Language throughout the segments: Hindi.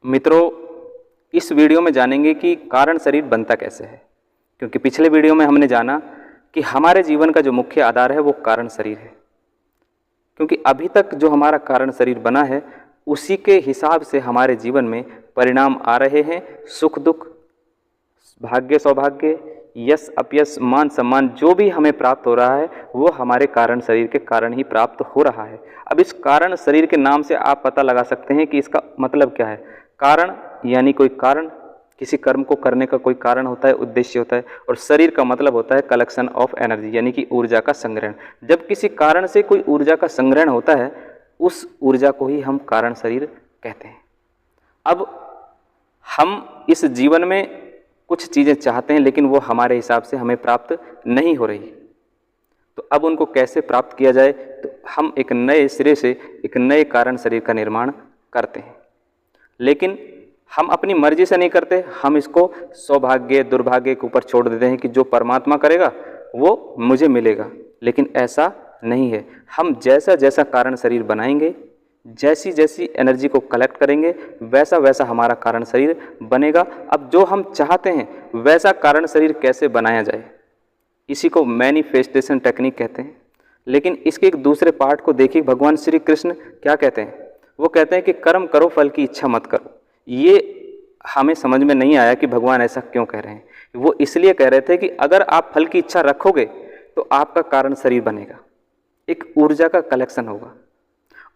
मित्रों, इस वीडियो में जानेंगे कि कारण शरीर बनता कैसे है। क्योंकि पिछले वीडियो में हमने जाना कि हमारे जीवन का जो मुख्य आधार है वो कारण शरीर है। क्योंकि अभी तक जो हमारा कारण शरीर बना है उसी के हिसाब से हमारे जीवन में परिणाम आ रहे हैं। सुख दुख, भाग्य सौभाग्य, यश अपयश, मान सम्मान जो भी हमें प्राप्त हो रहा है वो हमारे कारण शरीर के कारण ही प्राप्त हो रहा है। अब इस कारण शरीर के नाम से आप पता लगा सकते हैं कि इसका मतलब क्या है। कारण यानी कोई कारण, किसी कर्म को करने का कोई कारण होता है, उद्देश्य होता है। और शरीर का मतलब होता है कलेक्शन ऑफ एनर्जी, यानी कि ऊर्जा का संग्रहण। जब किसी कारण से कोई ऊर्जा का संग्रहण होता है उस ऊर्जा को ही हम कारण शरीर कहते हैं। अब हम इस जीवन में कुछ चीज़ें चाहते हैं लेकिन वो हमारे हिसाब से हमें प्राप्त नहीं हो रही, तो अब उनको कैसे प्राप्त किया जाए? तो हम एक नए सिरे से एक नए कारण शरीर का निर्माण करते हैं। लेकिन हम अपनी मर्जी से नहीं करते, हम इसको सौभाग्य दुर्भाग्य के ऊपर छोड़ देते हैं कि जो परमात्मा करेगा वो मुझे मिलेगा। लेकिन ऐसा नहीं है। हम जैसा जैसा कारण शरीर बनाएंगे, जैसी जैसी एनर्जी को कलेक्ट करेंगे, वैसा वैसा हमारा कारण शरीर बनेगा। अब जो हम चाहते हैं वैसा कारण शरीर कैसे बनाया जाए, इसी को मैनिफेस्टेशन टेक्निक कहते हैं। लेकिन इसके एक दूसरे पार्ट को देखिए, भगवान श्री कृष्ण क्या कहते हैं। वो कहते हैं कि कर्म करो, फल की इच्छा मत करो। ये हमें समझ में नहीं आया कि भगवान ऐसा क्यों कह रहे हैं। वो इसलिए कह रहे थे कि अगर आप फल की इच्छा रखोगे तो आपका कारण शरीर बनेगा, एक ऊर्जा का कलेक्शन होगा।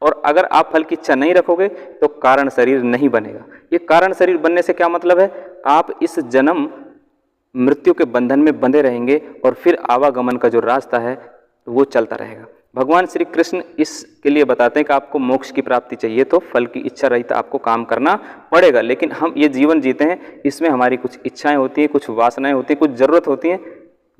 और अगर आप फल की इच्छा नहीं रखोगे तो कारण शरीर नहीं बनेगा। ये कारण शरीर बनने से क्या मतलब है? आप इस जन्म मृत्यु के बंधन में बंधे रहेंगे और फिर आवागमन का जो रास्ता है वो चलता रहेगा। भगवान श्री कृष्ण इसके लिए बताते हैं कि आपको मोक्ष की प्राप्ति चाहिए तो फल की इच्छा रहित आपको काम करना पड़ेगा। लेकिन हम ये जीवन जीते हैं, इसमें हमारी कुछ इच्छाएं होती हैं, कुछ वासनाएं होती हैं, कुछ ज़रूरत होती हैं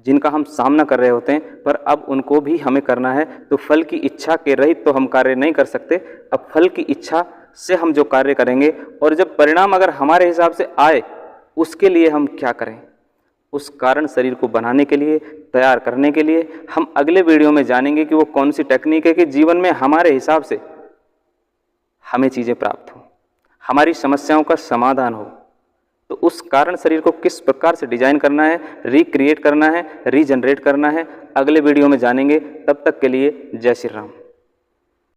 जिनका हम सामना कर रहे होते हैं, पर अब उनको भी हमें करना है। तो फल की इच्छा के रहित तो हम कार्य नहीं कर सकते। अब फल की इच्छा से हम जो कार्य करेंगे और जब परिणाम अगर हमारे हिसाब से आए उसके लिए हम क्या करें, उस कारण शरीर को बनाने के लिए, तैयार करने के लिए हम अगले वीडियो में जानेंगे कि वो कौन सी टेक्निक है कि जीवन में हमारे हिसाब से हमें चीज़ें प्राप्त हो, हमारी समस्याओं का समाधान हो। तो उस कारण शरीर को किस प्रकार से डिजाइन करना है, रिक्रिएट करना है, रीजनरेट करना है, अगले वीडियो में जानेंगे। तब तक के लिए जय श्री राम।